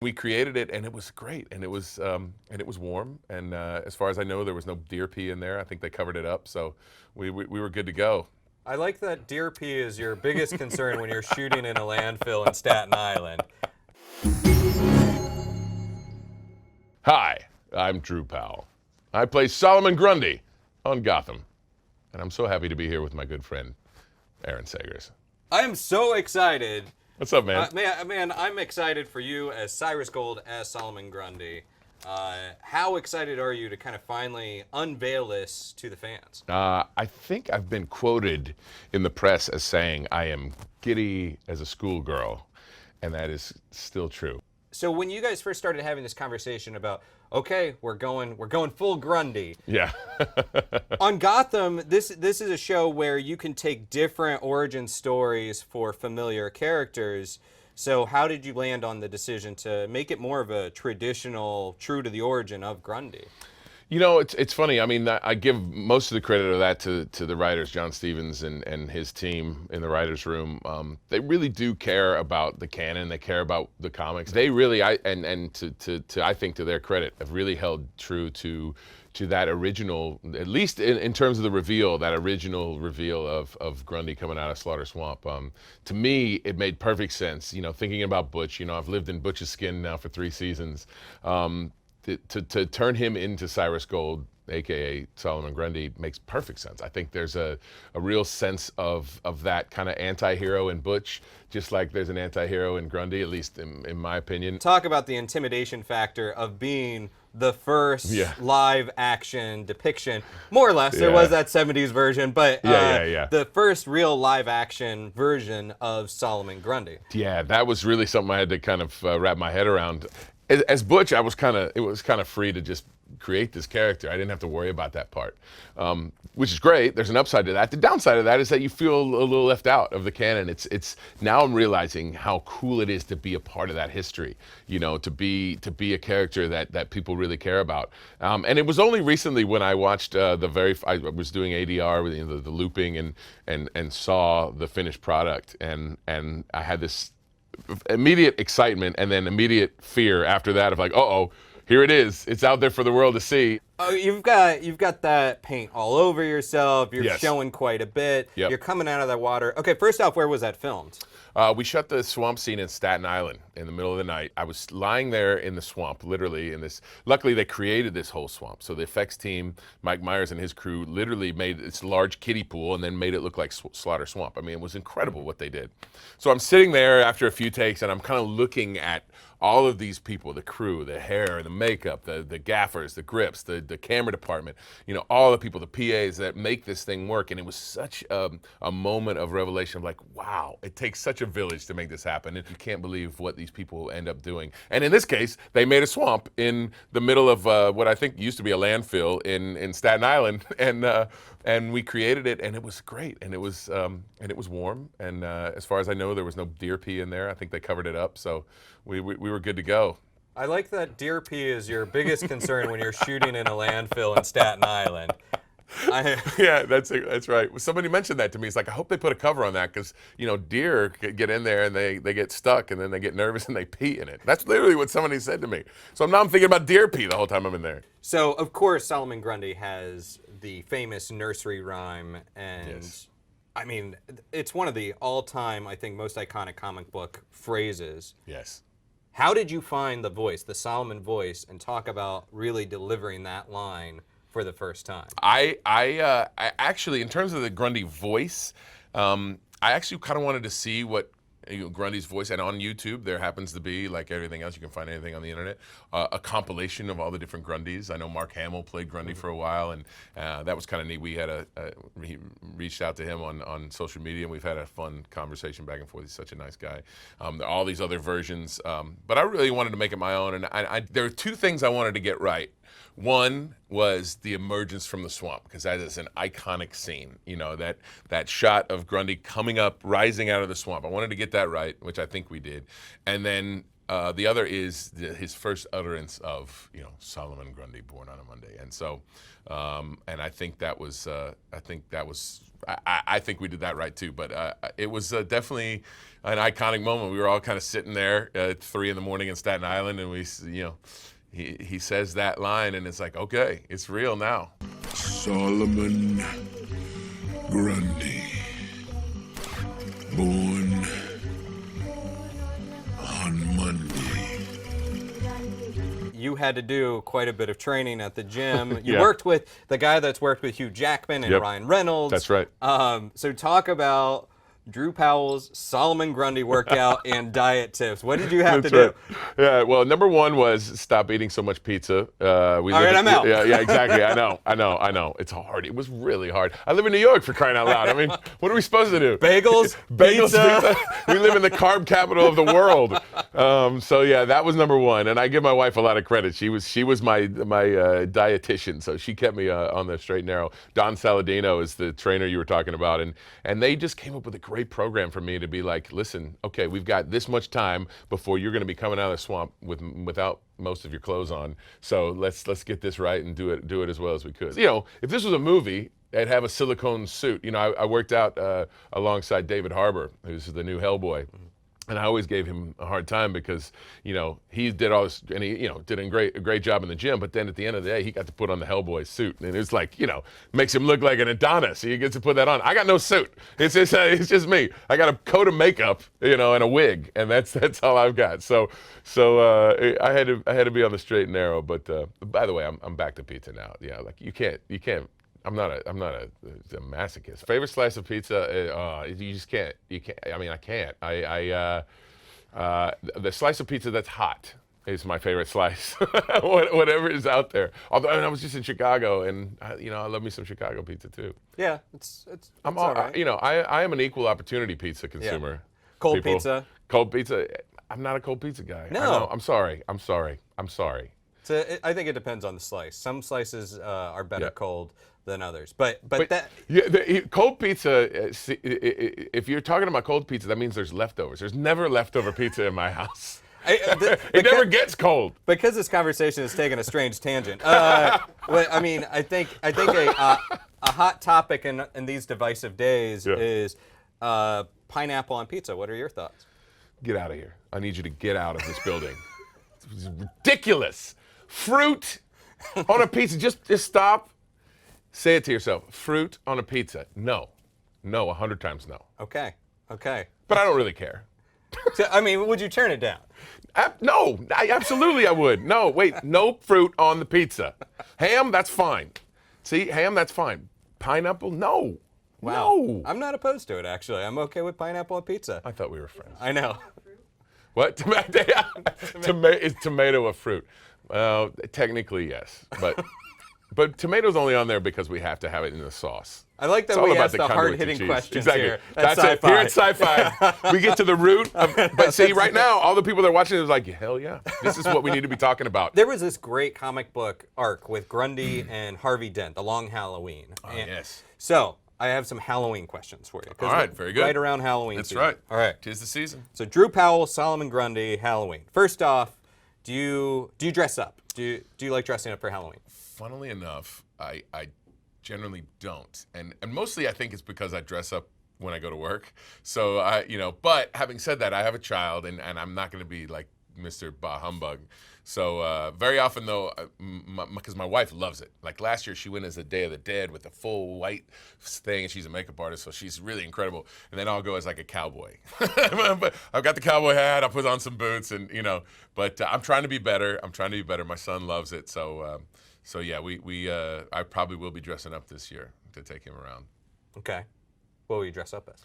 We created it, and it was great, and it was warm, and as far as I know, there was no deer pee in there. I think they covered it up, so we were good to go. I like that deer pee is your biggest concern when you're shooting in a landfill in Staten Island. Hi, I'm Drew Powell. I play Solomon Grundy on Gotham, and I'm so happy to be here with my good friend Aaron Sagers. I am so excited. What's up, man? Man, I'm excited for you as Cyrus Gold, as Solomon Grundy. How excited are you to kind of finally unveil this to the fans? I think I've been quoted in the press as saying I am giddy as a schoolgirl, and that is still true. So when you guys first started having this conversation about, okay, we're going full Grundy. Yeah. On Gotham, this is a show where you can take different origin stories for familiar characters. So how did you land on the decision to make it more of a traditional, true to the origin of Grundy? You know, it's funny. I mean, I give most of the credit of that to the writers, John Stevens and his team in the writers' room. They really do care about the canon. They care about the comics. They really, I think to their credit, have really held true to that original, at least in terms of the reveal, that original reveal of Grundy coming out of Slaughter Swamp. To me, it made perfect sense. You know, thinking about Butch. You know, I've lived in Butch's skin now for 3 seasons. To turn him into Cyrus Gold, aka Solomon Grundy, makes perfect sense. I think there's a real sense of that kind of anti-hero in Butch, just like there's an anti-hero in Grundy, at least in my opinion. Talk about the intimidation factor of being the first live action depiction, more or less. There was that 70s version, but the first real live action version of Solomon Grundy. Yeah, that was really something I had to kind of wrap my head around. As Butch, it was kind of free to just create this character. I didn't have to worry about that part, which is great. There's an upside to that. The downside of that is that you feel a little left out of the canon. It's now I'm realizing how cool it is to be a part of that history. You know, to be a character that people really care about. And it was only recently when I watched I was doing ADR with the looping and saw the finished product, and I had this immediate excitement and then immediate fear after that of like, uh-oh, here it is. It's out there for the world to see. Oh, you've got that paint all over yourself. You're showing quite a bit. Yep. You're coming out of that water. Okay, first off, where was that filmed? We shot the swamp scene in Staten Island in the middle of the night. I was lying there in the swamp, literally in this. Luckily, they created this whole swamp. So the effects team, Mike Myers and his crew, literally made this large kiddie pool and then made it look like Slaughter Swamp. I mean, it was incredible what they did. So I'm sitting there after a few takes, and I'm kind of looking at all of these people, the crew, the hair, the makeup, the gaffers, the grips, the camera department, you know, all the people, the PAs that make this thing work. And it was such a moment of revelation of like, wow, it takes such a village to make this happen. And you can't believe what these people end up doing. And in this case, they made a swamp in the middle of what I think used to be a landfill in Staten Island. And we created it, and it was great. And it was warm. And as far as I know, there was no deer pee in there. I think they covered it up. So we were good to go. I like that deer pee is your biggest concern when you're shooting in a landfill in Staten Island. Yeah, that's right. Somebody mentioned that to me. It's like, I hope they put a cover on that because, you know, deer get in there and they get stuck and then they get nervous and they pee in it. That's literally what somebody said to me. So now I'm thinking about deer pee the whole time I'm in there. So, of course, Solomon Grundy has the famous nursery rhyme, and I mean, it's one of the all-time, I think, most iconic comic book phrases. Yes. How did you find the voice, the Solomon voice, and talk about really delivering that line for the first time? I actually, in terms of the Grundy voice, I actually kind of wanted to see what Grundy's voice, and on YouTube there happens to be, like everything else, you can find anything on the internet, a compilation of all the different Grundys. I know Mark Hamill played Grundy for a while, and that was kind of neat. We had he reached out to him on social media, and we've had a fun conversation back and forth. He's such a nice guy. All these other versions, but I really wanted to make it my own, and there are 2 things I wanted to get right. One was the emergence from the swamp, because that is an iconic scene. You know, that shot of Grundy coming up, rising out of the swamp. I wanted to get that right, which I think we did. And then The other is his first utterance of, Solomon Grundy, born on a Monday. And so, and I think that was, I think we did that right too. But it was definitely an iconic moment. We were all kind of sitting there at 3 a.m. in Staten Island, and he says that line, and it's like, okay, it's real now. Solomon Grundy, born on Monday. You had to do quite a bit of training at the gym. You Yeah. worked with the guy that's worked with Hugh Jackman and Yep. Ryan Reynolds. That's right. So talk about Drew Powell's Solomon Grundy workout and diet tips. What did you have to do? Right. Yeah, well, number one was stop eating so much pizza. All right, I'm out. Yeah, exactly. I know. It's hard. It was really hard. I live in New York, for crying out loud. I mean, what are we supposed to do? Bagels, Pizza. We live in the carb capital of the world. So yeah, that was number one, and I give my wife a lot of credit. She was my dietitian, so she kept me on the straight and narrow. Don Saladino is the trainer you were talking about, and they just came up with a great program for me to be like, listen, okay, we've got this much time before you're going to be coming out of the swamp without most of your clothes on. So let's get this right and do it as well as we could. If this was a movie, I'd have a silicone suit. I worked out alongside David Harbour, who's the new Hellboy. And I always gave him a hard time because, he did all this, and he, did a great job in the gym. But then at the end of the day, he got to put on the Hellboy suit, and it's like, makes him look like an Adonis. He gets to put that on. I got no suit. It's just me. I got a coat of makeup, and a wig, and that's all I've got. So I had to be on the straight and narrow. But by the way, I'm back to pizza now. Yeah, like you can't. I'm not a masochist. Favorite slice of pizza? You just can't. You can't. I mean, I can't. The slice of pizza that's hot is my favorite slice. Whatever is out there. Although I was just in Chicago, and I love me some Chicago pizza too. Yeah, it's all right. I am an equal opportunity pizza consumer. Yeah. Cold pizza. Cold pizza. I'm not a cold pizza guy. No. I know. I'm sorry. So I think it depends on the slice. Some slices are better Yeah. cold than others. But that Cold pizza, if you're talking about cold pizza, that means there's leftovers. There's never leftover pizza in my house. It never gets cold. because this conversation has taken a strange tangent. I mean, I think a hot topic in these divisive days Yeah. is pineapple on pizza. What are your thoughts? Get out of here. I need you to get out of this building. It's ridiculous. Fruit on a pizza. Just stop. Say it to yourself. Fruit on a pizza. No. 100 times no. Okay. But I don't really care. So, I mean, would you turn it down? No, absolutely I would. No, wait, no fruit on the pizza. Ham, that's fine. See, ham, that's fine. Pineapple, no. Wow. No. I'm not opposed to it, actually. I'm okay with pineapple on pizza. I thought we were friends. I know. What? Is tomato a fruit? Technically, yes. But tomato's only on there because we have to have it in the sauce. I like that It's all we about ask the conduit to hard-hitting cheese. questions Exactly. here. That's it. Here at Sci-Fi, we get to the root. But see, right now, all the people that are watching is like, hell yeah, this is what we need to be talking about. There was this great comic book arc with Grundy and Harvey Dent, The Long Halloween. Oh, yes. So I have some Halloween questions for you. 'cause All right, we're very good. Right around Halloween That's season. right. All right. 'Tis the season. So Drew Powell, Solomon Grundy, Halloween. First off, do you dress up? Do you like dressing up for Halloween? Funnily enough, I generally don't, and mostly I think it's because I dress up when I go to work. So but having said that, I have a child, and I'm not going to be like Mr. Bah Humbug. So very often though, because my wife loves it. Like last year, she went as a Day of the Dead with a full white thing, and she's a makeup artist, so she's really incredible. And then I'll go as like a cowboy. But I've got the cowboy hat. I'll put on some boots, and But I'm trying to be better. My son loves it, so. So yeah, I probably will be dressing up this year to take him around. Okay. What will you dress up as?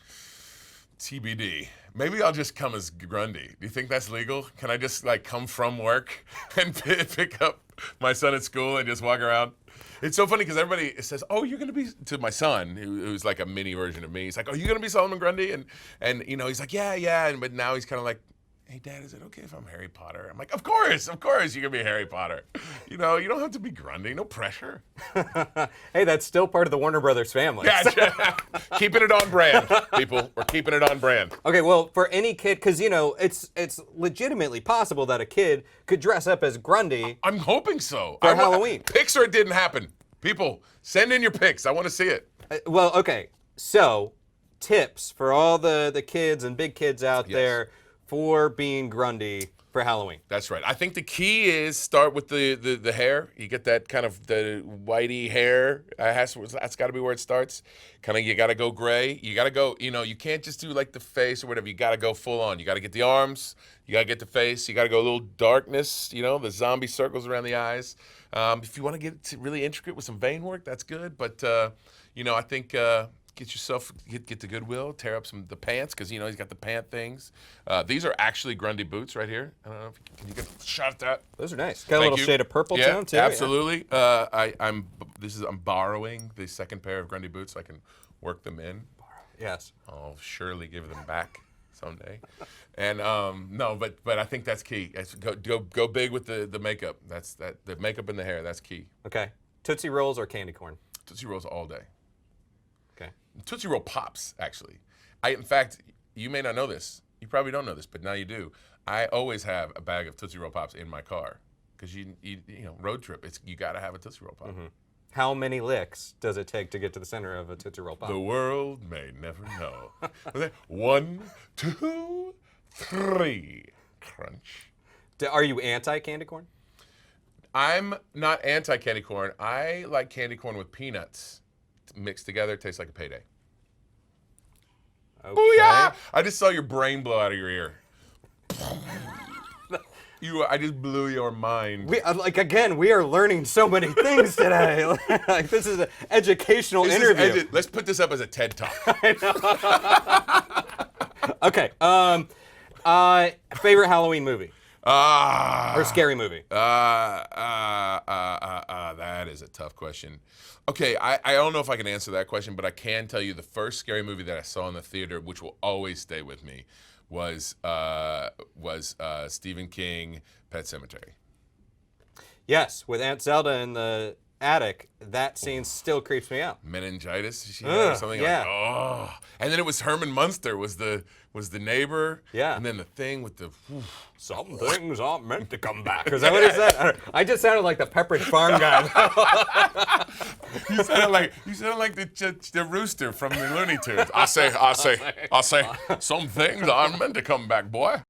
TBD. Maybe I'll just come as Grundy. Do you think that's legal? Can I just come from work and pick up my son at school and just walk around? It's so funny because everybody says, "Oh, you're gonna be," to my son, who's like a mini version of me. He's like, "Oh, you're gonna be Solomon Grundy," and he's like, "Yeah," but now he's kind of like, "Hey, Dad, is it okay if I'm Harry Potter?" I'm like, of course, you can be Harry Potter. You know, you don't have to be Grundy, no pressure. Hey, that's still part of the Warner Brothers family. Gotcha. Keeping it on brand, people. We're keeping it on brand. Okay, well, for any kid, because it's legitimately possible that a kid could dress up as Grundy. I'm hoping so. For Halloween. Pics or it didn't happen. People, send in your pics. I want to see it. Well, okay, so tips for all the kids and big kids out there for being Grundy for Halloween. That's right. I think the key is start with the hair. You get that kind of the whitey hair. That's got to be where it starts. Kind of, you got to go gray. You got to go, you can't just do like the face or whatever. You got to go full on. You got to get the arms. You got to get the face. You got to go a little darkness, the zombie circles around the eyes. If you want to get really intricate with some vein work, that's good. But, I think... get to Goodwill, tear up the pants, because he's got the pant things. These are actually Grundy boots right here. I don't know can you get a shot at that? Those are nice. Got a Thank little you. shade of purple to them too. Absolutely. I'm borrowing the second pair of Grundy boots so I can work them in. Yes. I'll surely give them back someday. And no, but I think that's key. Go big with the makeup. The makeup and the hair. That's key. Okay. Tootsie Rolls or candy corn? Tootsie Rolls all day. Okay. Tootsie Roll Pops, actually. In fact, you may not know this. You probably don't know this, but now you do. I always have a bag of Tootsie Roll Pops in my car because road trip. You got to have a Tootsie Roll Pop. Mm-hmm. How many licks does it take to get to the center of a Tootsie Roll Pop? The world may never know. 1, 2, 3. Crunch. Are you anti candy corn? I'm not anti candy corn. I like candy corn with peanuts mixed together. It tastes like a payday. Okay. Booyah! I just saw your brain blow out of your ear. I just blew your mind. We are learning so many things today. Like this is an educational interview. Let's put this up as a TED Talk. Okay. Favorite Halloween movie or scary movie? That is a tough question. Okay, I don't know if I can answer that question, but I can tell you the first scary movie that I saw in the theater, which will always stay with me, was Stephen King, Pet Sematary. Yes, with Aunt Zelda in the attic, that scene still creeps me out. Meningitis, she had or something yeah. like, oh. And then it was Herman Munster was the neighbor. Yeah. And then the thing with the Some things aren't meant to come back. Is that what he said? I just sounded like the Pepperidge Farm guy. You sounded like the rooster from the Looney Tunes. I say, some things aren't meant to come back, boy.